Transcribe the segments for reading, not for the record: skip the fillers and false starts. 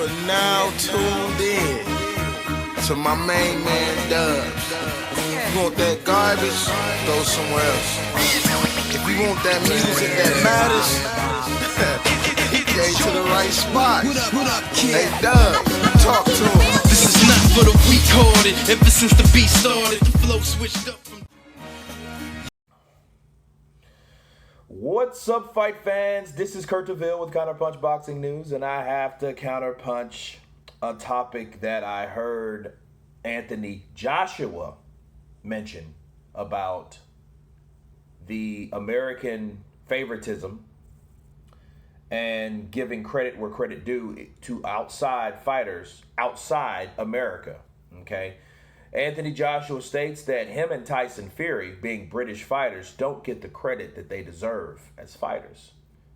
are now tuned in to my main man Dubs. If you want that garbage, go somewhere else. If you want that music that matters, he came to the right spot. What up, kid? Hey Dub, talk to him. This is not for the retarded. Ever since the beat started, the flow switched up from... What's up, fight fans? This is Kurt DeVille with Counterpunch Boxing News, and I have to counterpunch a topic that I heard Anthony Joshua mention about the American favoritism and giving credit where credit due to outside fighters outside America, okay? Anthony Joshua states that him and Tyson Fury, being British fighters, don't get the credit that they deserve as fighters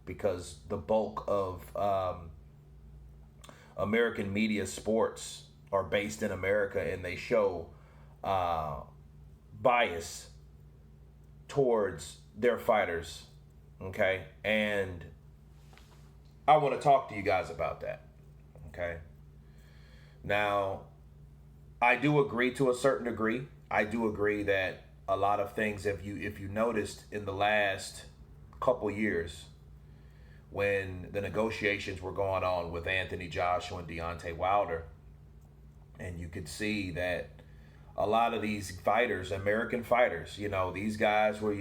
because the bulk of American media sports are based in America and they show bias towards their fighters, okay? And I want to talk to you guys about that, okay? Now, I do agree to a certain degree. I do agree that a lot of things, if you noticed in the last couple years when the negotiations were going on with Anthony Joshua and Deontay Wilder, and you could see that a lot of these fighters, American fighters, these guys were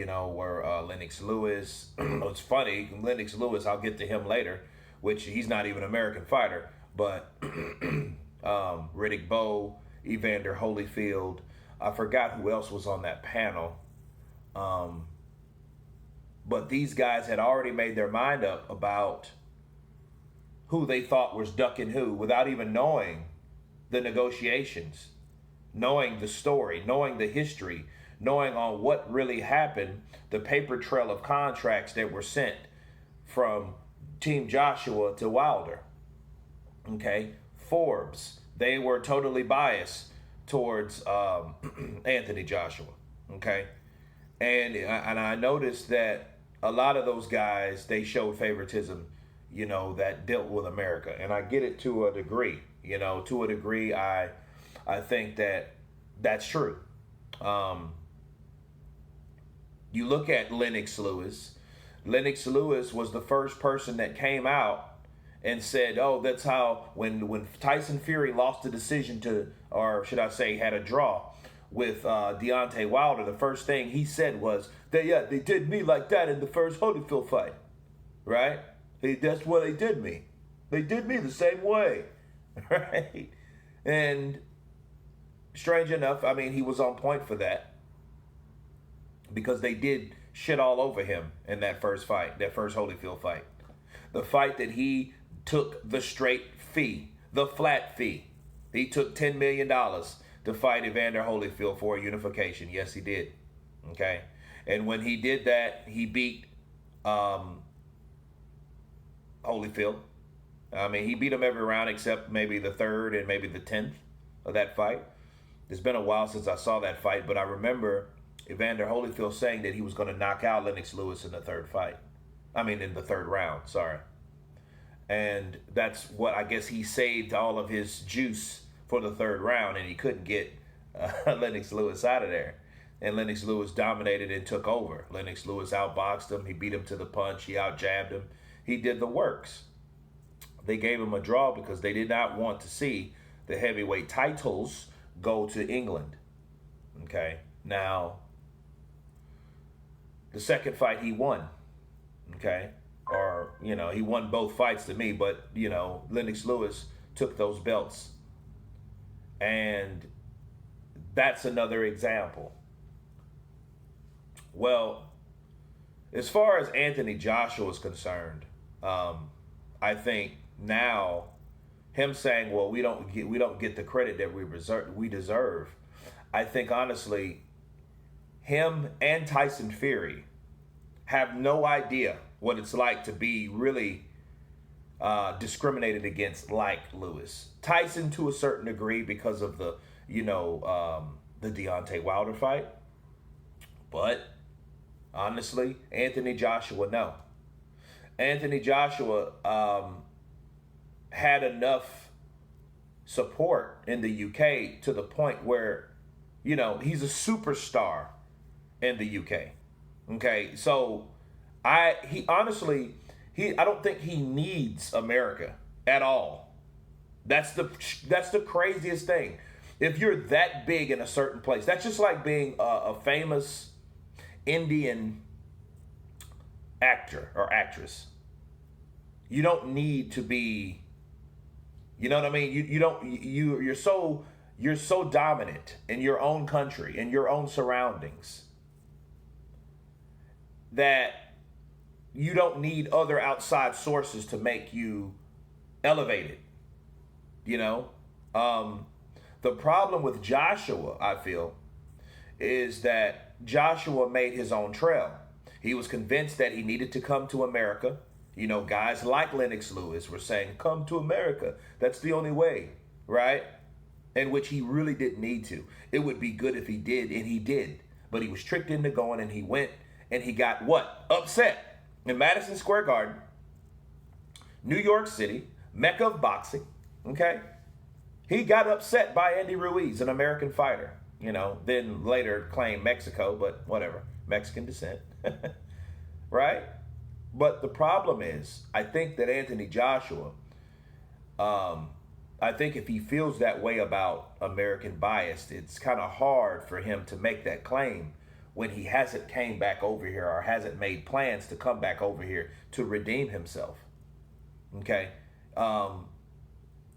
Lennox Lewis. It's funny, Lennox Lewis, I'll get to him later, which he's not even an American fighter, but Riddick Bowe, Evander Holyfield. I forgot who else was on that panel. But these guys had already made their mind up about who they thought was ducking who without even knowing the negotiations, knowing the story, knowing the history, knowing on what really happened, the paper trail of contracts that were sent from Team Joshua to Wilder. Okay? Forbes. They were totally biased towards Anthony Joshua, okay? And I noticed that a lot of those guys, they showed favoritism, that dealt with America. And I get it to a degree, to a degree I think that that's true. You look at Lennox Lewis. Lennox Lewis was the first person that came out and said, oh, that's how, when Tyson Fury lost the decision to, or should I say had a draw with Deontay Wilder, the first thing he said was, they did me like that in the first Holyfield fight, right? That's what they did me. They did me the same way, right? And strange enough, he was on point for that because they did shit all over him in that first fight, that first Holyfield fight. The fight that he took the straight fee, the flat fee. He took $10 million to fight Evander Holyfield for a unification. Yes, he did. Okay? And when he did that, he beat Holyfield. He beat him every round except maybe the third and maybe the 10th of that fight. It's been a while since I saw that fight, but I remember Evander Holyfield saying that he was going to knock out Lennox Lewis in the third round, sorry. And that's what I guess he saved all of his juice for the third round, and he couldn't get Lennox Lewis out of there. And Lennox Lewis dominated and took over. Lennox Lewis outboxed him. He beat him to the punch. He outjabbed him. He did the works. They gave him a draw because they did not want to see the heavyweight titles go to England. Okay? Now, the second fight he won. Okay? Or, he won both fights to me, but, Lennox Lewis took those belts. And that's another example. Well, as far as Anthony Joshua is concerned, I think now him saying, well, we don't get the credit that we deserve. I think, honestly, him and Tyson Fury have no idea what it's like to be really discriminated against like Lewis. Tyson to a certain degree because of the Deontay Wilder fight. But honestly, Anthony Joshua, no. Anthony Joshua had enough support in the UK to the point where, he's a superstar in the UK. Okay, so I don't think he needs America at all. That's the craziest thing. If you're that big in a certain place, that's just like being a famous Indian actor or actress. You don't need to be, you know what I mean? You're so dominant in your own country, in your own surroundings, that you don't need other outside sources to make you elevated. The problem with Joshua, I feel, is that Joshua made his own trail. He was convinced that he needed to come to America. Guys like Lennox Lewis were saying, come to America. That's the only way, right? In which he really didn't need to. It would be good if he did, and he did. But he was tricked into going, and he went, and he got what? Upset in Madison Square Garden, New York City, Mecca of boxing, okay? He got upset by Andy Ruiz, an American fighter, then later claimed Mexico, but whatever, Mexican descent, right? But the problem is, I think that Anthony Joshua, I think if he feels that way about American bias, it's kind of hard for him to make that claim when he hasn't came back over here or hasn't made plans to come back over here to redeem himself. Okay?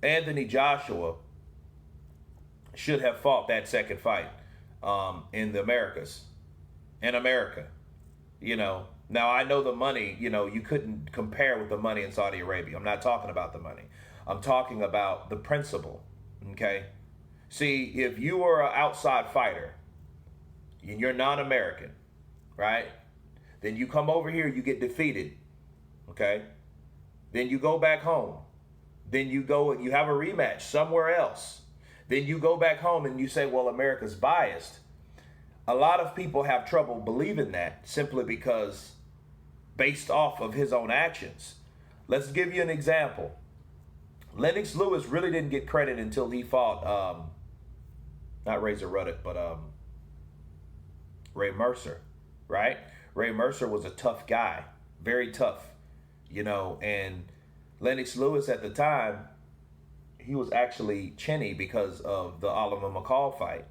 Anthony Joshua should have fought that second fight in the Americas. In America. Now I know the money, you couldn't compare with the money in Saudi Arabia. I'm not talking about the money. I'm talking about the principle. Okay? See, if you are an outside fighter, and you're non-American, right? Then you come over here, you get defeated, okay? Then you go back home. Then you go and you have a rematch somewhere else. Then you go back home and you say, well, America's biased. A lot of people have trouble believing that simply because based off of his own actions. Let's give you an example. Lennox Lewis really didn't get credit until he fought, not Razor Ruddock, but Ray Mercer, right? Ray Mercer was a tough guy, very tough, and Lennox Lewis at the time, he was actually chinny because of the Oliver McCall fight,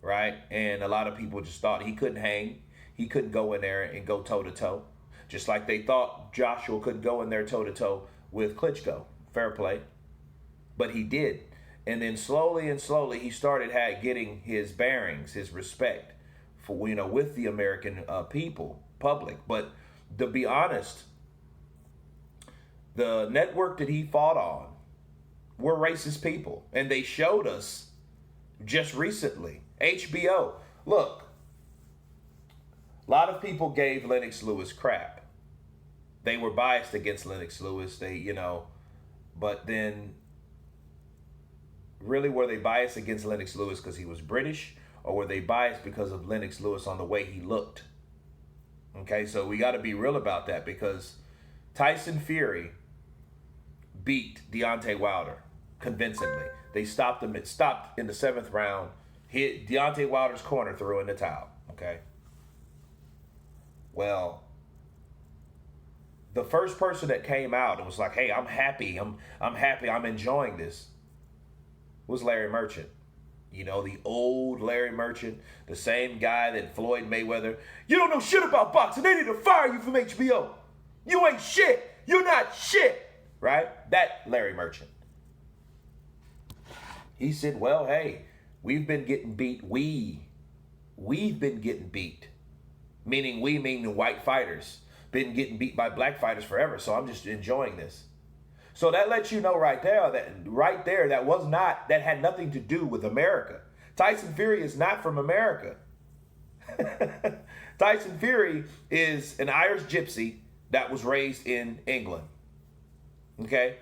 right? And a lot of people just thought he couldn't hang. He couldn't go in there and go toe-to-toe, just like they thought Joshua could go in there toe-to-toe with Klitschko. Fair play. But he did. And then slowly and slowly, he started getting his bearings, his respect for, with the American public. But to be honest, the network that he fought on were racist people. And they showed us just recently. HBO. Look, a lot of people gave Lennox Lewis crap. They were biased against Lennox Lewis. But then really were they biased against Lennox Lewis because he was British? Or were they biased because of Lennox Lewis on the way he looked? Okay, so we got to be real about that because Tyson Fury beat Deontay Wilder convincingly. They stopped him. It stopped in the 7th round. Hit Deontay Wilder's corner, threw in the towel. Okay. Well, the first person that came out and was like, "Hey, I'm happy. I'm happy. I'm enjoying this," was Larry Merchant. The old Larry Merchant, the same guy that Floyd Mayweather. You don't know shit about boxing. They need to fire you from HBO. You ain't shit. You're not shit. Right? That Larry Merchant. He said, well, hey, we've been getting beat. We've been getting beat. Meaning the white fighters. Been getting beat by black fighters forever. So I'm just enjoying this. So that lets you know right there that had nothing to do with America. Tyson Fury is not from America. Tyson Fury is an Irish gypsy that was raised in England. Okay?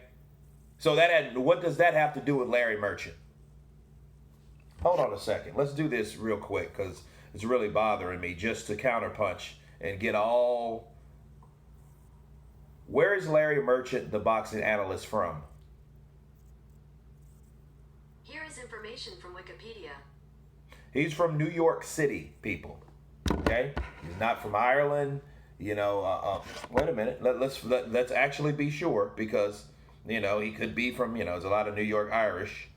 So what does that have to do with Larry Merchant? Hold on a second. Let's do this real quick because it's really bothering me just to counterpunch and get all... Where is Larry Merchant, the boxing analyst, from? Here is information from Wikipedia. He's from New York City, people. Okay, he's not from Ireland. You know, wait a minute. Let's actually be sure, because he could be from there's a lot of New York Irish.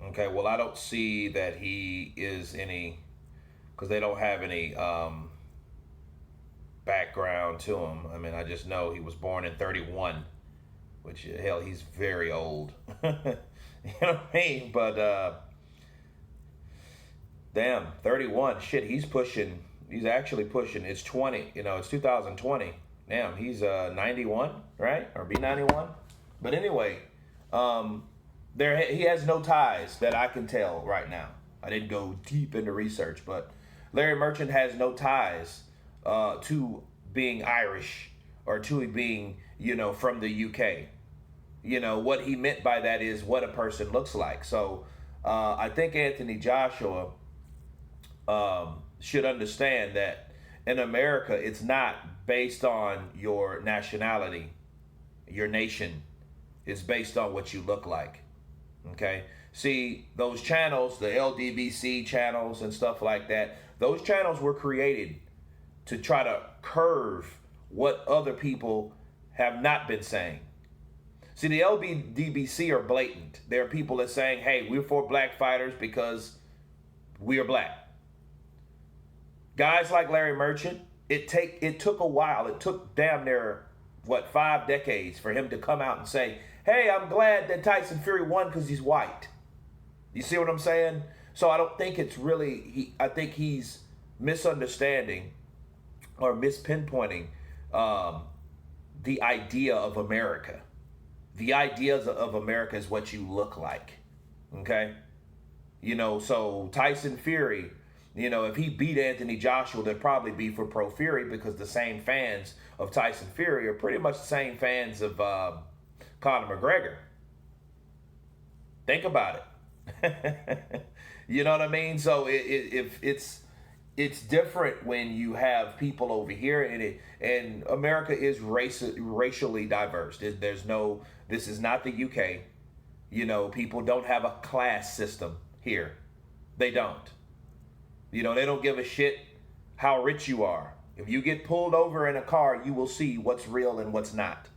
Okay, well, I don't see that he is any, because they don't have any background to him. I mean, I just know he was born in 31, which, hell, he's very old. You know what I mean? But, damn, 31, shit, he's actually pushing, it's 20, it's 2020. Damn, he's 91, right? Or B91? But anyway, he has no ties that I can tell right now. I didn't go deep into research, but Larry Merchant has no ties to being Irish or to being, from the UK. What he meant by that is what a person looks like. So I think Anthony Joshua should understand that in America, it's not based on your nationality, your nation. It's based on what you look like. Okay, see, those channels, the LDBC channels and stuff like that, those channels were created to try to curve what other people have not been saying. See, the LDBC are blatant. There are people that saying, hey, we're for black fighters because we are black. Guys like Larry Merchant, it took a while. It took damn near, 5 decades for him to come out and say, hey, I'm glad that Tyson Fury won because he's white. You see what I'm saying? So I don't think it's really, I think he's misunderstanding or mispinpointing the idea of America. The ideas of America is what you look like. Okay? So Tyson Fury, if he beat Anthony Joshua, there'd probably be for Pro Fury, because the same fans of Tyson Fury are pretty much the same fans of Conor McGregor. Think about it. You know what I mean? So if it's different when you have people over here, and America is racially diverse. This is not the UK. People don't have a class system here. They don't. They don't give a shit how rich you are. If you get pulled over in a car, you will see what's real and what's not.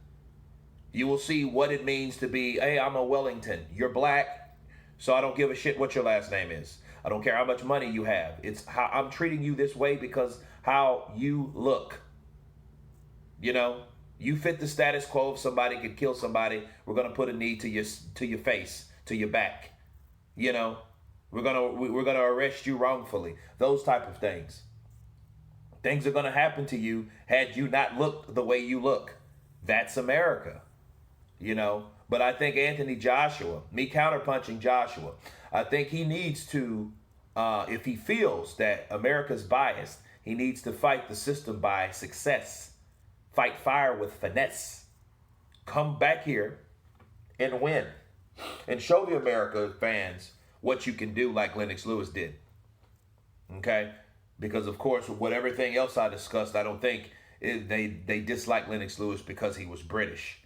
You will see what it means to be, hey, I'm a Wellington. You're black, so I don't give a shit what your last name is. I don't care how much money you have. It's how I'm treating you this way because how you look. You fit the status quo. If somebody could kill somebody, we're gonna put a knee to your face, to your back. We're gonna arrest you wrongfully. Those type of things. Things are gonna happen to you had you not looked the way you look. That's America. But I think Anthony Joshua, me counterpunching Joshua, I think he needs to, if he feels that America's biased, he needs to fight the system by success. Fight fire with finesse. Come back here and win. And show the America fans what you can do, like Lennox Lewis did. Okay? Because, of course, with everything else I discussed, I don't think they dislike Lennox Lewis because he was British.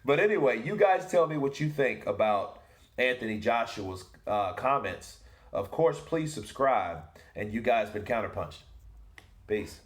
But anyway, you guys tell me what you think about Anthony Joshua's comments. Of course, please subscribe. And you guys been counterpunched. Peace.